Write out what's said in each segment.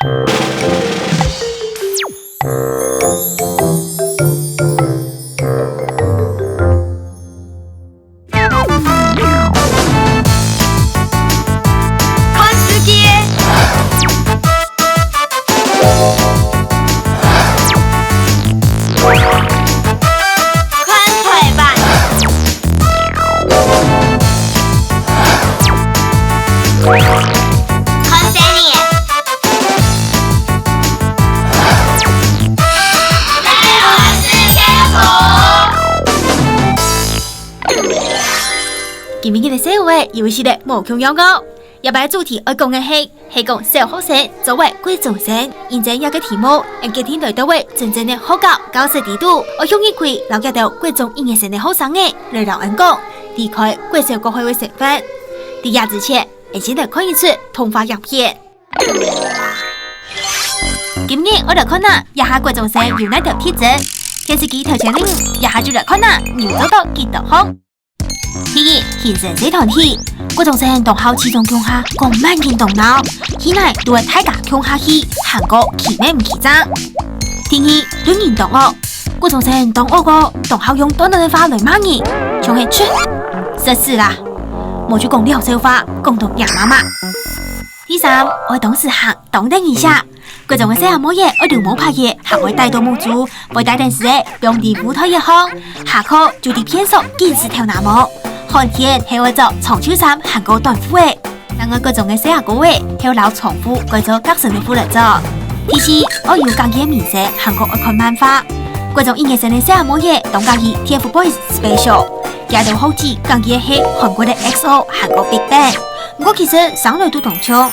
今日嘅社會有系列無窮有我，入擺主題我講嘅係講小學生作為貴重生，現在有個題目，今天來到位真正嘅學校教師制度，我向一塊了解到貴重音樂生嘅學生嘅來老人講，離開貴小國會嘅身份。第二之前，我先來看一次童話影片。今日我來看下，一下貴重生有哪條特徵？電視機頭前呢，一下就來看下牛走到幾多行。第一，形成社團體，貴重生同校始終強下，講萬人動腦，起來都會大家強下去，韓國奇美唔奇爭。第二，對人同學，貴重生同學個同校用短短嘅話來罵人，像係出，實事啦，冇去講療笑話，共同養媽媽。第三，我當時行當等一下。貴重嘅細下冇嘢，我條冇拍嘢，行會帶到冇住，會帶陣時咧，用啲舞台一行，下課就啲片數見識條那麼，寒天係會做長袖衫行過短褲嘅，但我貴重嘅細下個位係攞長褲改做格身嘅褲嚟做。第四，我要講嘅面色行過愛看漫畫，貴重音樂生嘅細下冇嘢，當家係 TFBOYS Special， 加到好似講嘅係韓國嘅 XO 韓國 BigBang， 我其實上來都同唱。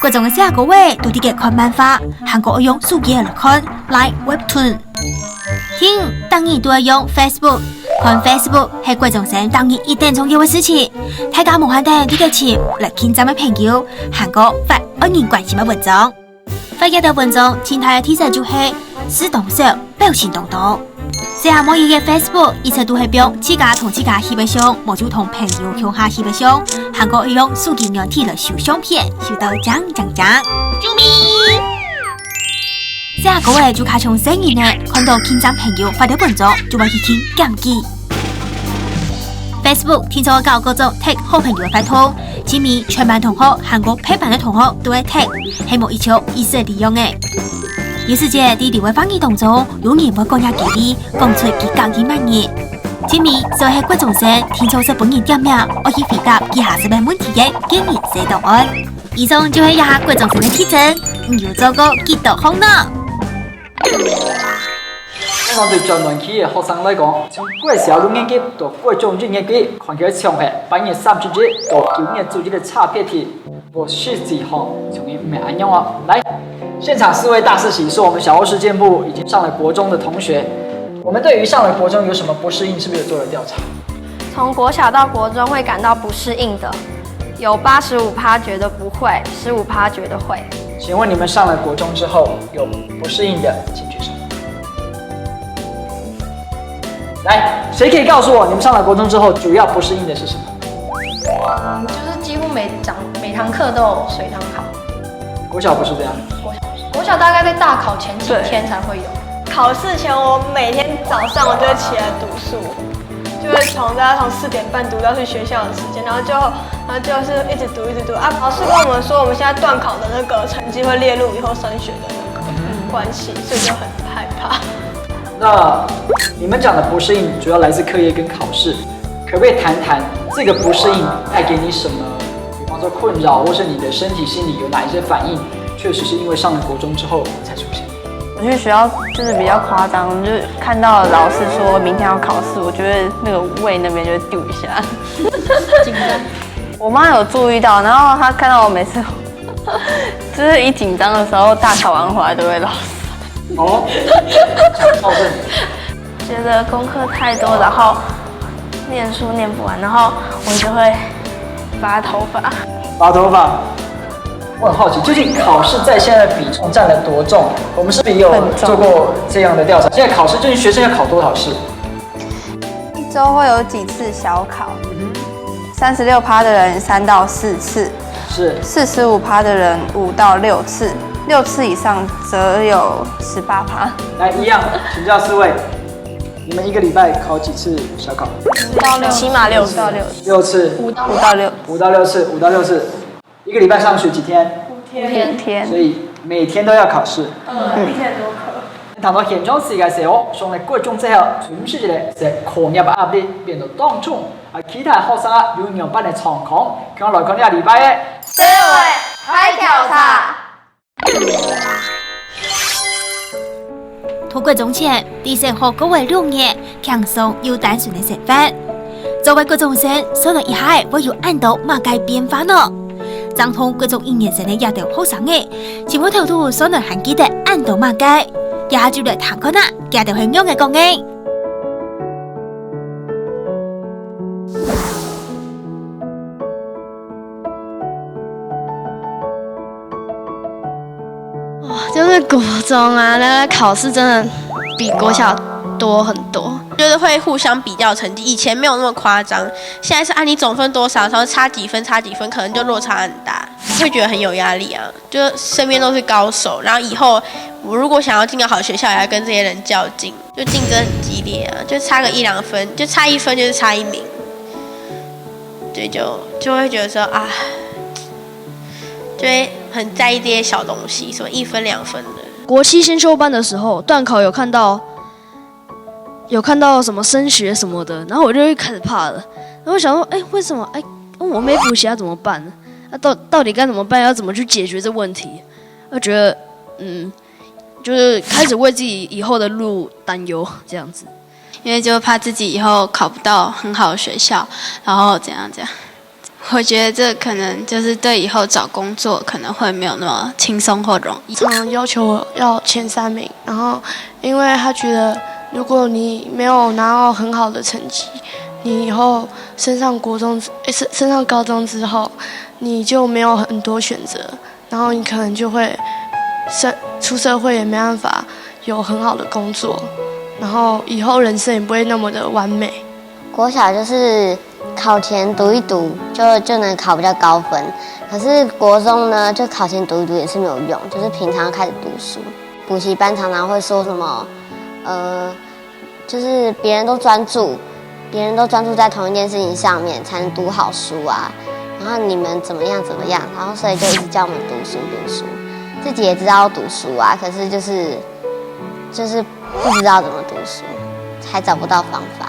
貴重嘅細下個位都啲嘅看漫畫，韓國用手機嚟看 ，like Webtoon。聽，當然都係用 Facebook， 看 Facebook 係貴重生當然一定重要嘅事情。大家無限訂啲嘅錢嚟見咱嘅朋友，韓國發愛人關係嘅文章。發一條文章，前台嘅提示就係是動手，表情動動。細下冇嘢嘅 Facebook 一直都係表自家同自家翕嘅相，冇就同朋友向下翕嘅相。韓國用手機軟體嚟收相片，收到獎。救命！細下個位就卡從聲音呢，看到見咱朋友發條文章，就會去聽感激。Facebook 聽說搞各種 tag 好朋友嘅發通，前面全班同學、韓國配班嘅同學都會 tag，係冇一條意思利用嘅。有時節啲電話翻譯當中，有人會講下幾啲，講出幾講幾萬嘢。前面就係貴重生，聽錯是本人點名，我去回答以下10問題嘅建議寫答案。以上就係一下貴重生嘅特徵，要做個幾多行呢？我對專門期嘅學生來講，從貴小6年級到貴重1年級，看起來像係8年3級到9年級的差別題，我是幾行，從來沒安樣哦。來。現場4位大四喜是我們小歐實踐部已經上了國中的同學，我們對於上了國中有什麼不適應，是不是有做了調查？從國小到國中會感到不適應的，有85%覺得不會，15%覺得會。請問你們上了國中之後有不適應的，請舉手。來，誰可以告訴我你們上了國中之後主要不適應的是什麼？就是幾乎每堂課都有隨堂考。國小不是這樣。國小大概在大考前幾天才會有。考試前我每天早上我就會起來讀書，就會大概從4點半讀到去學校的時間，然後就是一直讀啊。老師跟我們說，我們現在段考的那個成績會列入以後升學的那個關係，所以就很害怕。那你們講的不適應主要來自課業跟考試，可不可以談談這個不適應帶給你什麼？比方說困擾，或是你的身體、心理有哪一些反應？確實是因為上了國中之後才出現。我去學校就是比較誇張，就是看到老師說明天要考試，我覺得那個胃那邊就會丟一下。緊張。我媽有注意到，然後她看到我每次就是一緊張的時候，大考完回來都會老師。哦。覺得功課太多，然後念書念不完，然後我就會拔頭髮。拔頭髮。我很好奇，究竟考試在現在的比重佔了多重？我們是不是也有做過這樣的調查？現在考試究竟學生要考多少試？一周會有幾次小考？36%的人3到4次，是45%的人5到6次6次以上则有18%。来，一样，请教4位，你们一个礼拜考几次小考5到6，起码6到6。 ？6次。5到6。5到6次，5到6次。一个礼拜上学几天5天。所以每天都要考试。一天多课。談到現場時嘅時候，上嚟國中之後，全是一個是課業嘅壓力變到當中，其他學生有樣班嘅狀況，咁來講呢個禮拜嘅社會開調查。透過中前，第四學各位6年輕鬆又單純嘅食飯。作為國中生，所能一下會有按到馬界變化呢？張通國中1年生嘅亞頭學生嘅，前我頭度所能還記得按到馬界。也就嚟談過啦，家頭係樣嘅講嘅。哇，就是国中啊，那个考试真的比国小多很多，就是会互相比较成绩。以前没有那么夸张，现在是按你总分多少，然后差几分，可能就落差很大，会觉得很有压力啊。就身边都是高手，然后以后我如果想要进个好学校，也要跟这些人较劲，就竞争很激烈啊，就差个1、2分，就差1分就是差1名，对，就会觉得说啊，就会很在意这些小东西，什么1分2分的。国7先修班的时候，段考有看到什么升学什么的，然后我就会开始怕了。然后我想说，为什么？我没补习要怎么办呢？到底该怎么办？要怎么去解决这问题？我觉得，就是开始为自己以后的路担忧，这样子。因为就怕自己以后考不到很好的学校，然后怎样。我觉得这可能就是对以后找工作可能会没有那么轻松或容易。常要求我要前3名，然后因为他觉得如果你没有拿到很好的成绩，你以后升上高中之后，你就没有很多选择，然后你可能就会出社会也没办法有很好的工作，然后以后人生也不会那么的完美。国小就是考前读一读就能考比较高分，可是国中呢，就考前读一读也是没有用，就是平常开始读书。补习班常常会说什么，就是别人都专注在同一件事情上面，才能读好书啊。然后你们怎么样，然后所以就一直叫我们读书，自己也知道要读书啊，可是就是不知道怎么读书，还找不到方法。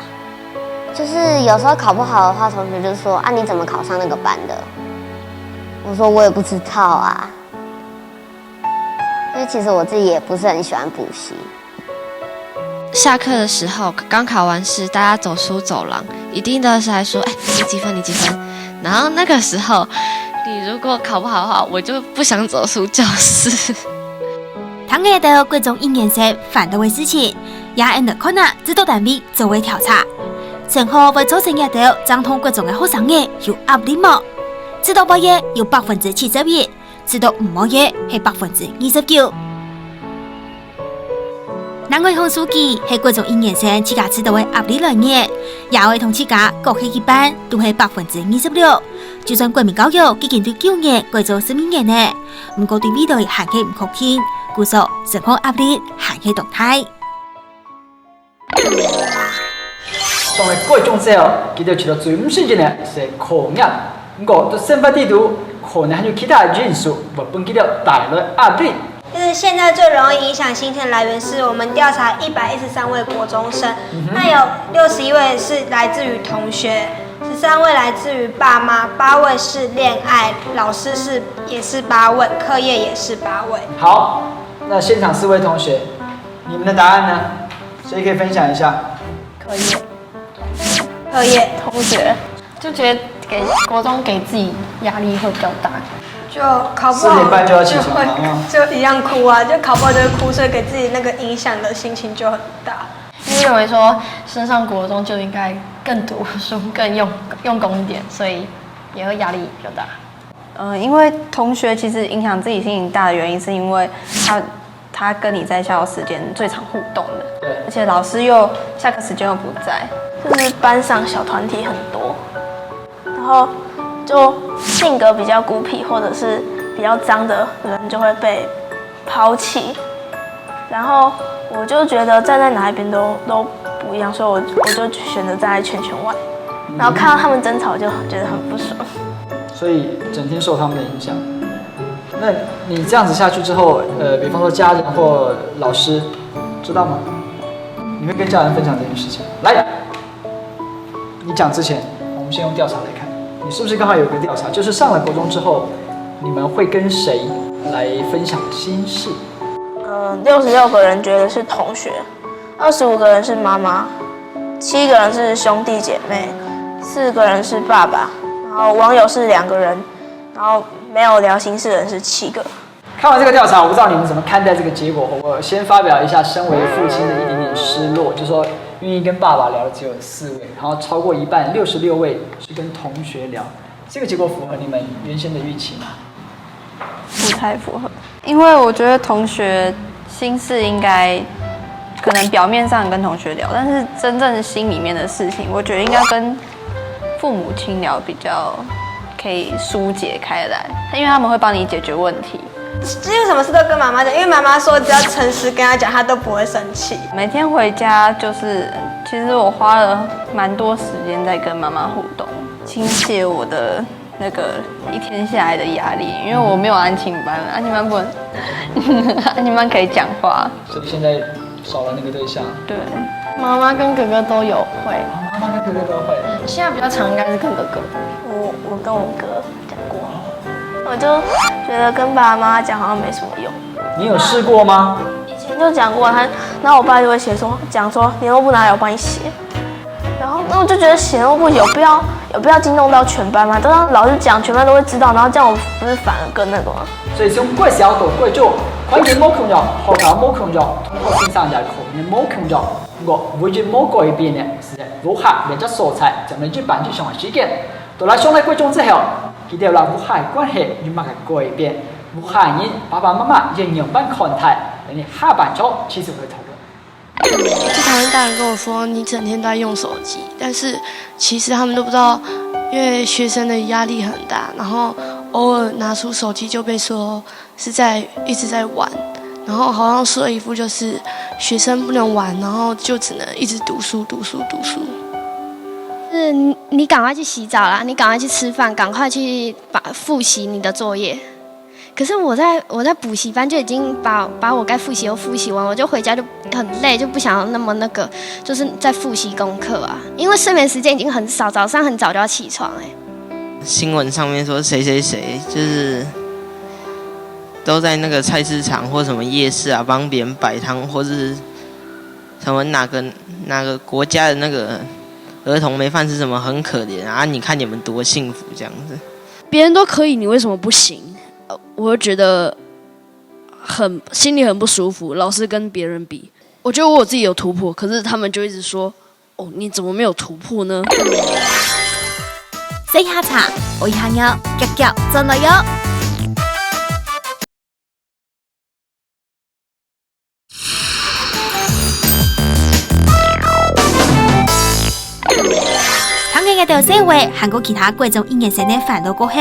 就是有时候考不好的话，同学就说啊，你怎么考上那个班的？我说我也不知道啊，因为其实我自己也不是很喜欢补习。下课的时候，刚考完试，大家走出走廊，一定都是还说，你几分？然后那个时候，你如果考不好的话，我就不想走出教室。唐人的各种1年生反对的事情，也按照看啊指导单位作为調查。正好會造成一道張通各種嘅學生嘅有壓力嗎？指導畢業有71%，指導唔畢業係29%。南外向書記係各種1年生自家指導嘅壓力來源，也會同自家各系一班都係26%。就算國民教育已經對9年改做12年呢，唔過對未來還係唔確定，故所生活壓力還係動態。上嚟國中之後，佢哋除咗最唔適應嘅係課業，不過對生活地圖可能還有其他因素，會幫佢哋帶來壓力。就是現在最容易影響心情來源是我們調查113位國中生，那有61位是來自於同學，13位來自於爸媽，8位是戀愛，老師也是8位，課業也是8位。好，那現場4位同學，你們的答案呢？誰可以分享一下？課業同學就覺得國中給自己壓力會比較大，就考不好4點半就要起床了，就一樣哭啊，就考不好就會哭，所以給自己那個影響的心情就很大。因為認為說升上國中就應該更讀書、更用功一點，所以也會壓力比較大。因為同學其實影響自己心情大的原因，是因為他跟你在校時間最常互動的，而且老師又下課時間又不在，就是班上小團體很多，然後就性格比較孤僻或者是比較髒的人就會被抛弃，然后我就觉得站在哪一边都不一样，所以我就选择站在圈圈外，然后看到他们争吵就觉得很不爽，所以整天受他们的影响。那你这样子下去之后，比方说家人或老师知道吗？你会跟家人分享这件事情？来，你讲之前，我们先用调查来看，你是不是刚好有个调查，就是上了国中之后，你们会跟谁来分享心事？66个人觉得是同学，25个人是妈妈，7个人是兄弟姐妹，4个人是爸爸，然后网友是2个人，然后没有聊心事的人是7个。看完这个调查，我不知道你们怎么看待这个结果。我先发表一下身为父亲的一点点失落，就是说愿意跟爸爸聊的只有4位，然后超过一半66位是跟同学聊。这个结果符合你们原先的预期吗？不太符合，因为我觉得同学心事应该可能表面上跟同学聊，但是真正心里面的事情，我觉得应该跟父母亲聊比较可以疏解开来，因为他们会帮你解决问题。几乎什么事都跟妈妈讲，因为妈妈说只要诚实跟她讲，她都不会生气。每天回家就是，其实我花了蛮多时间在跟妈妈互动，倾泻我的那个一天下来的压力，因为我没有安亲班，安亲班不能，安亲班可以讲话，所以现在少了那个对象。对，妈妈跟哥哥都有会，妈妈跟哥哥都会。现在比较常应该是跟哥哥。我跟我哥讲过，我就觉得跟爸爸妈妈讲好像没什么用。你有试过吗？以前就讲过，然后我爸就会讲说联络簿拿来我帮你写，然后那我就觉得写联络簿有必要惊动到全班吗？都让老师讲，全班都会知道，然后这样我不是反而更那个吗？所以从过小到过重，环境冇控制，學校冇控制，通過先生日後面冇控制，我每日冇改變嘅，是武漢連隻素材就嚟日本上嘅時間，到嚟上嚟國中之後，佢哋讓武漢關係要乜嘅改變，武漢人爸爸媽媽仍然班看待，等你下半週其實會討論。就台湾大人跟我说，你整天都在用手机，但是其实他们都不知道，因为学生的压力很大，然后偶尔拿出手机就被说是一直在玩，然后好像说一副就是学生不能玩，然后就只能一直读书。是你赶快去洗澡啦，你赶快去吃饭，赶快去复习你的作业。可是我在补习班就已经把我该复习都复习完，我就回家就很累，就不想要那么就是在复习功课啊，因为睡眠时间已经很少，早上很早就要起床新闻上面说谁就是都在那个菜市场或什么夜市啊帮别人摆摊，或是什么哪个国家的那个儿童没饭吃，什么很可怜啊！你看你们多幸福这样子，别人都可以，你为什么不行？我会觉得心里很不舒服，老是跟别人比。我觉得我自己有突破，可是他们就一直說：哦，你怎麼沒有突破呢？洗下茶，我下有腳腳進來喲。堂嘅到社會，韓國其他貴族應人生嘅煩惱過後，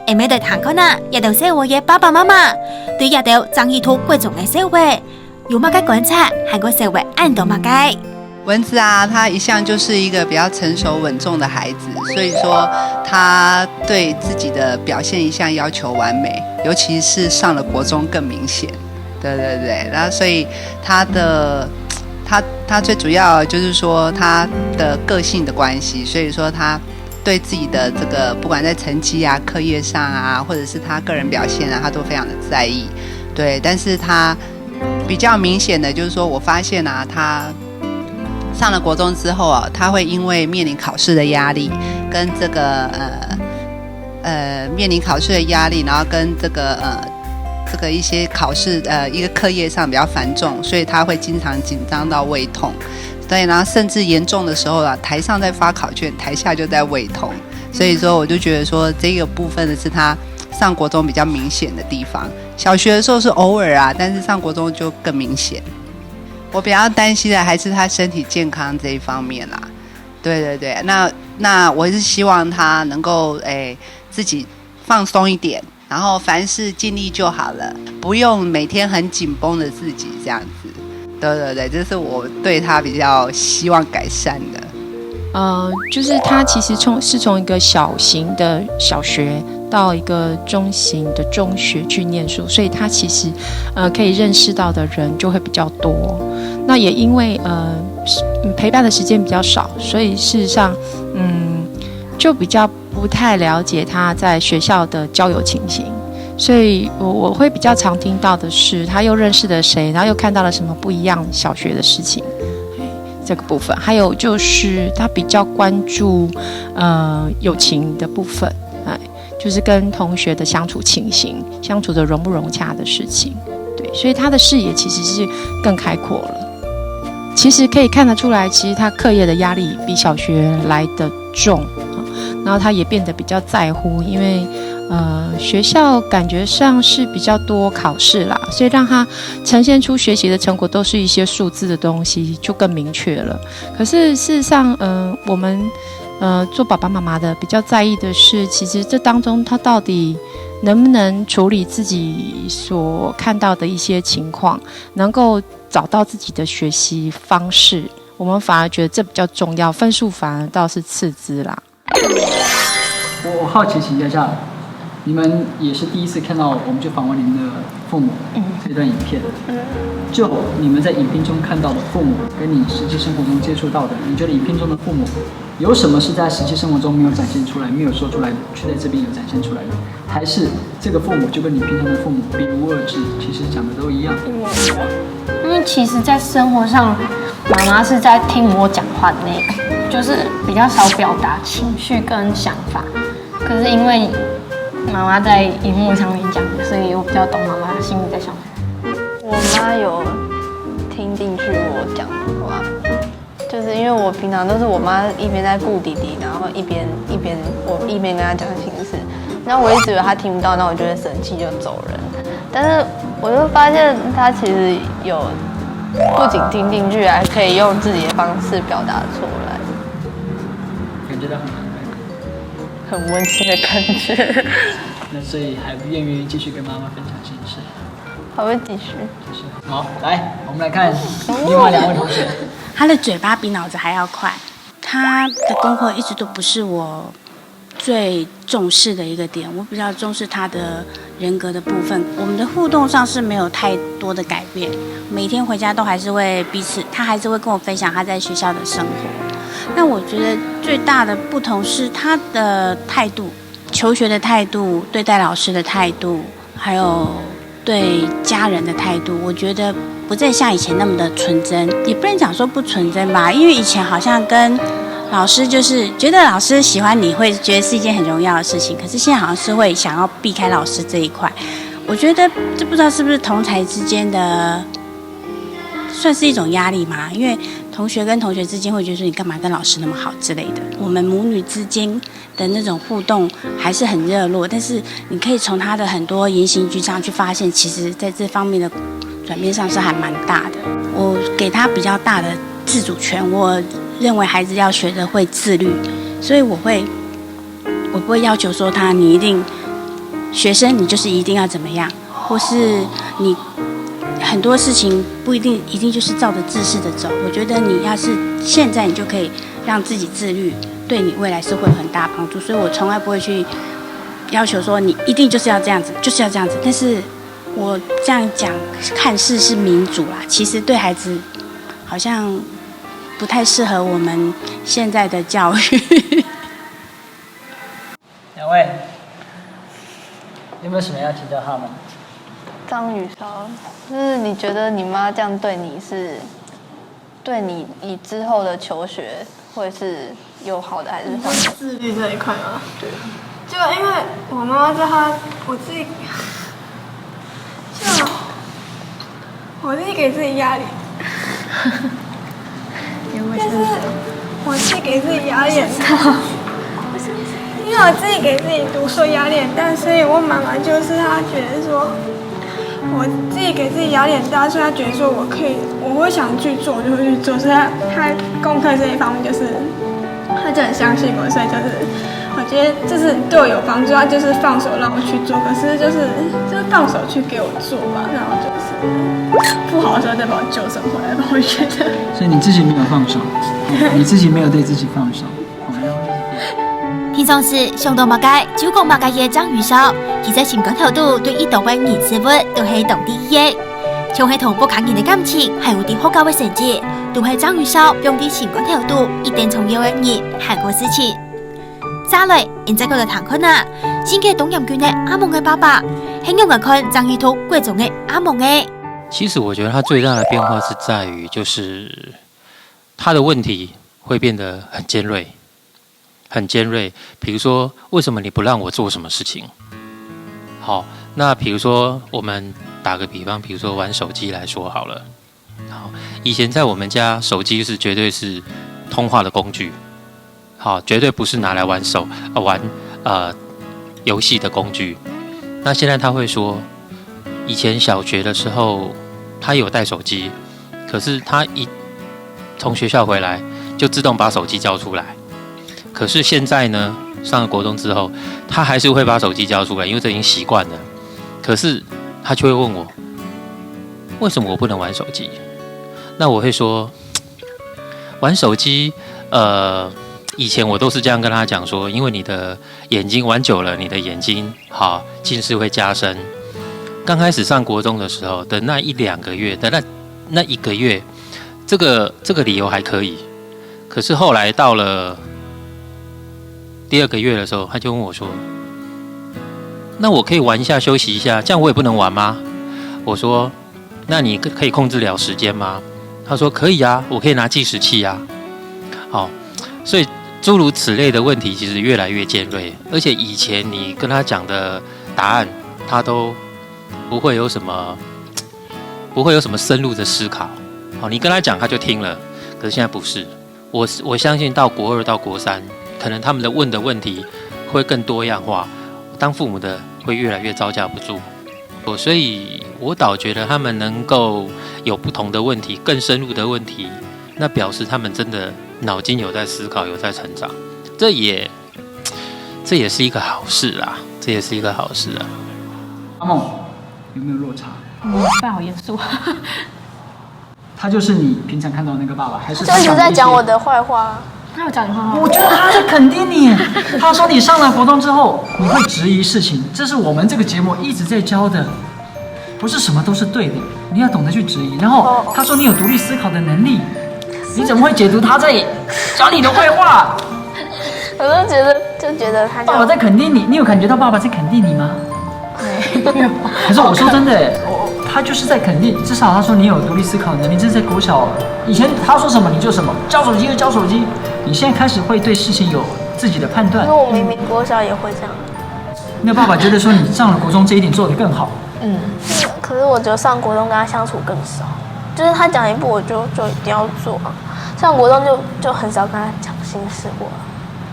而面對堂口呢，到社會嘅爸爸媽媽，對到爭議圖貴族嘅社會，有乜嘅觀察？韓國社會按到乜嘅？蚊子啊，他一向就是一个比较成熟稳重的孩子，所以说他对自己的表现一向要求完美，尤其是上了国中更明显。对，然后所以他最主要就是说他的个性的关系，所以说他对自己的这个不管在成绩啊、课业上啊，或者是他个人表现啊，他都非常的在意。对，但是他比较明显的就是说，我发现啊，他上了国中之后啊，他会因为面临考试的压力，跟这个面临考试的压力，然后跟这个一些考试一个课业上比较繁重，所以他会经常紧张到胃痛。对，然后甚至严重的时候啊，台上在发考卷，台下就在胃痛。所以说，我就觉得说这个部分的是他上国中比较明显的地方。小学的时候是偶尔啊，但是上国中就更明显。我比较担心的还是他身体健康这一方面啦。对，那我是希望他能够自己放松一点，然后凡事尽力就好了，不用每天很紧绷的自己这样子。对，这是我对他比较希望改善的。就是他其实从一个小型的小学到一个中型的中学去念书，所以他其实可以认识到的人就会比较多。那也因为陪伴的时间比较少，所以事实上就比较不太了解他在学校的交友情形。所以我会比较常听到的是，他又认识了谁，然后又看到了什么不一样小学的事情，这个部分。还有就是他比较关注友情的部分，就是跟同学的相处情形，相处的融不融洽的事情。对，所以他的视野其实是更开阔了。其实可以看得出来，其实他课业的压力比小学来得重，然后他也变得比较在乎，因为学校感觉上是比较多考试啦，所以让他呈现出学习的成果都是一些数字的东西，就更明确了。可是事实上，我们做爸爸妈妈的比较在意的是，其实这当中他到底能不能处理自己所看到的一些情况，能够找到自己的学习方式，我们反而觉得这比较重要，分数反而倒是次之啦。我好奇请教一下，你们也是第一次看到我们去访问你们的父母这段影片，就你们在影片中看到的父母，跟你实际生活中接触到的，你觉得影片中的父母有什么是在实际生活中没有展现出来、没有说出来，却在这边有展现出来的？还是这个父母就跟你平常的父母比无二致，其实讲的都一样？因为其实，在生活上，妈妈是在听我讲话的那个，就是比较少表达情绪跟想法。可是因为妈妈在荧幕上面讲的，所以我比较懂妈妈心里在想什么。我妈有听进去我讲的话，就是因为我平常都是我妈一边在顾弟弟，然后一边跟她讲心事，然后我一直以为她听不到，那我就会生气就走人。但是我就发现她其实有不仅听进去，还可以用自己的方式表达出来，感觉到很温馨的感觉。那所以还不愿意继续跟妈妈分享心事？还会继续。好，来，我们来看另外两位同学。他的嘴巴比脑子还要快，他的功课一直都不是我最重视的一个点，我比较重视他的人格的部分。我们的互动上是没有太多的改变，每天回家都还是会彼此，他还是会跟我分享他在学校的生活。那我觉得最大的不同是他的态度，求学的态度，对待老师的态度，还有对家人的态度，我觉得不再像以前那么的纯真，也不能讲说不纯真吧，因为以前好像跟老师就是觉得老师喜欢你会觉得是一件很荣耀的事情，可是现在好像是会想要避开老师这一块。我觉得这不知道是不是同侪之间的算是一种压力嘛，因为同学跟同学之间会觉得说你干嘛跟老师那么好之类的。我们母女之间的那种互动还是很热络，但是你可以从他的很多言行举止上去发现，其实在这方面的转变上是还蛮大的。我给他比较大的自主权，我认为孩子要学得会自律，所以我不会要求说他你一定学生你就是一定要怎么样，或是你很多事情不一定就是照着制式的走。我觉得你要是现在你就可以让自己自律，对你未来是会有很大帮助。所以我从来不会去要求说你一定就是要这样子，就是要这样子。但是我这样讲看似是民主啦，其实对孩子好像不太适合我们现在的教育。两位有没有什么要请教他们？张雨韶，就是你觉得你妈这样对你是对你之后的求学会是有好的还是坏的？自律这一块吗？对。就因为我妈妈叫她，我自己给自己压力。但是我自己给自己压力很大。因为我自己给自己读书压力很大，所以我妈妈就是她觉得说，我自己给自己压力很大，所以她觉得说我会想去做，就会去做。所以她功课这一方面就是，她就很相信我，所以就是我觉得就是对我有帮助，他就是放手让我去做，可是就是放手去给我做吧，然后就是不好的时候再把我纠正回来吧，我觉得。所以你自己没有放手，你自己没有对自己放手。平常时上到马街，就讲马街嘅章鱼烧，其實情感態度對伊度嘅人事物都係同啲嘅，像係同不卡人嘅感情，係有啲好高嘅成績，都係章魚燒用啲情感態度一定重要嘅人韓國事情。再來，現在佢嘅談看啊，先嘅東陽卷嘅阿夢嘅爸爸，形容嘅看章魚圖貴重嘅阿夢嘅。其實我覺得他最大的變化是在於，就是他的問題會變得很尖銳。很尖銳，比如說，為什麼你不讓我做什麼事情？好，那比如說，我們打個比方，比如說玩手機來說好了。好，以前在我們家，手機是絕對是通話的工具，好，絕對不是拿來玩遊戲的工具。那現在他會說，以前小學的時候，他有帶手機，可是他一從學校回來，就自動把手機交出來。可是現在呢，上了國中之後，他還是會把手機交出來，因為這已經習慣了。可是他就會問我，為什麼我不能玩手機？那我會說，玩手機，以前我都是這樣跟他講說，因為你的眼睛玩久了，你的眼睛近視會加深。剛開始上國中的時候的那1-2個月的那1個月，這個理由還可以。可是後來到了第2個月的時候，他就問我說：“那我可以玩一下，休息一下，這樣我也不能玩嗎？”我說：“那你可以控制了時間嗎？”他說：“可以啊，我可以拿計時器啊。”好，所以諸如此類的問題其實越來越尖銳，而且以前你跟他講的答案，他都不會有什麼深入的思考。好，你跟他講他就聽了，可是現在不是。我相信到國2到國3。可能他們問的問題會更多樣化，當父母的會越來越招架不住，所以我倒覺得他們能夠有不同的問題，更深入的問題，那表示他們真的腦筋有在思考，有在成長，這也是一個好事啦，這也是一個好事啊。阿夢有沒有落差？爸好嚴肅。他就是你平常看到的那個爸爸，還是就一直在講我的壞話？他有講你壞話？我覺得他在肯定你。他說你上了國中之後，你會質疑事情，這是我們這個節目一直在教的，不是什麼都是對的，你要懂得去質疑。然後他說你有獨立思考的能力，你怎麼會解讀他在講你的壞話？我就覺得他爸爸在肯定你，你有感覺到爸爸在肯定你嗎？沒有。可是我說真的，他就是在肯定，至少他說你有獨立思考能力，這是在國小。以前他說什麼你就什麼，交手機就交手機。你現在開始會對事情有自己的判斷。因為我明明國小也會這樣。那爸爸覺得說你上了國中這一點做得更好。可是我覺得上國中跟他相處更少，就是他講一步我就一定要做。上國中就很少跟他講心事過。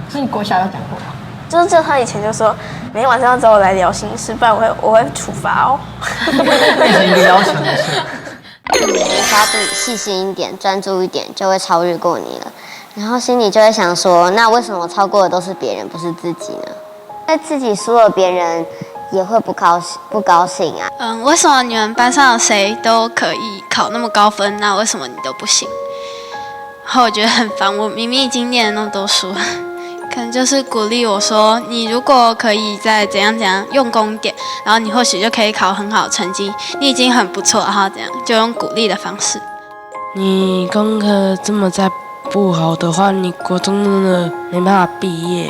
所以你國小有講過嗎？就是他以前就說每天晚上要找我來聊心事，不然我會處罰哦。變成一個要求的事。你只要對你細心一點、專注一點，就會超越過你了。然後心裡就會想說，那為什麼超過的都是別人，不是自己呢？那自己輸了，別人也會不高興啊。為什麼你們班上誰都可以考那麼高分，那為什麼你都不行？然後我覺得很煩，我明明已經念了那麼多書，可能就是鼓勵我說，你如果可以再怎樣怎樣用功一點，然後你或許就可以考很好的成績，你已經很不錯，然後怎樣就用鼓勵的方式。你功課這麼再不好的話，你國中真的沒辦法畢業，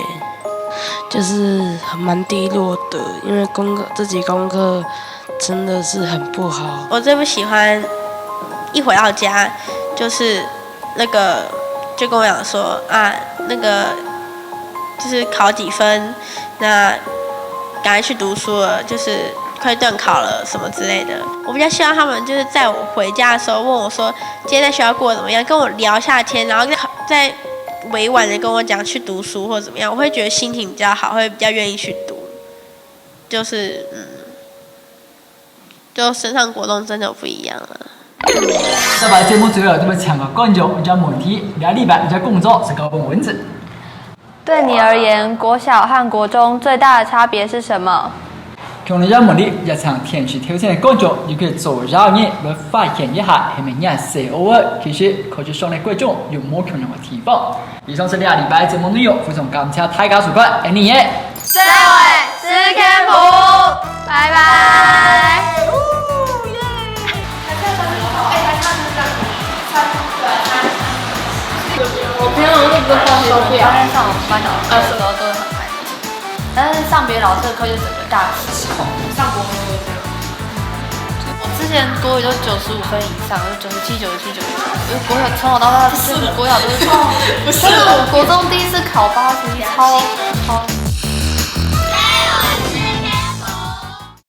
就是蠻低落的，因為自己功課真的是很不好。我最不喜歡一回到家就是那個就跟我講說啊，那個就是考幾分，那趕快去讀書了，就是快段考了什麼之類的。我比較希望他們就是在我回家的時候問我說，今天在學校過得怎麼樣，跟我聊一下天，然後再委婉的跟我講去讀書或者怎麼樣，我會覺得心情比較好，會比較願意去讀。就是就升上國中真的不一樣了。再把節目最後這麼強嘅觀眾，我將問題兩禮拜再工作是搞本文字。对你而言，国小和国中最大的差别是什么？今日我哋日常天氣挑戰嘅觀眾，如果做繞嘢，會發現一下係咪人寫偶爾其實科學上嘅觀眾有冇可能嘅地方。以上是2禮拜節目內容，非常感謝大家收看，愛你耶！社會是天賦，拜拜。我平常都不是放收片，上我们班导课的时候都很开心，但是上别的老师的课就整个大失控。上国文都这样。我之前国语都95分以上，就97、97、99。国小从小到大，就是国小都是，不是我国中第一次考81，超。